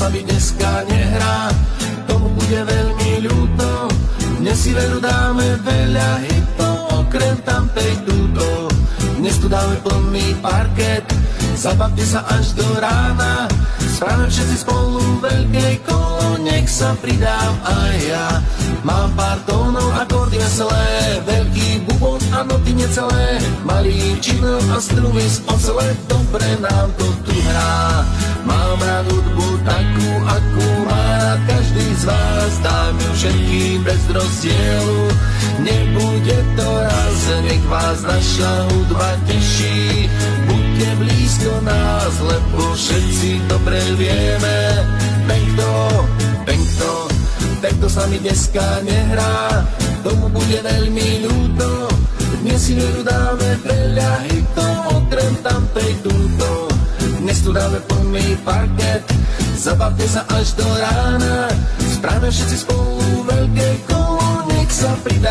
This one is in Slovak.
sa mi dneska nehrá, tomu bude veľmi ľúto. Dnes si veru dáme veľa hitov, okrem tamtej túto. Dnes tu dáme plný parket, zabavte sa až do rána. Správame všetci spolu veľké kolo, nech sa pridám aj ja. Mám pár tónov, akordy veselé, veľký bubon a noty necelé, malý činel a struny z ocele, dobre nám to tu hrá. Mám rád hudbu takú, akú má rád každý z vás, dám ju všetkým bez rozdielu. Nebude to raz, nech vás naša hudba teší. Buďte blízko nás, lebo všetci dobre vieme. Pekto sa mi dneska nehrá, tomu bude veľmi ľúto. Dnes si veru dáme veľa hitov, okrem tamtej túto. Dnes tu dáme plný parket, zabavte sa až do rána. Správame všetci spolu veľké kolo, nech sa pridá.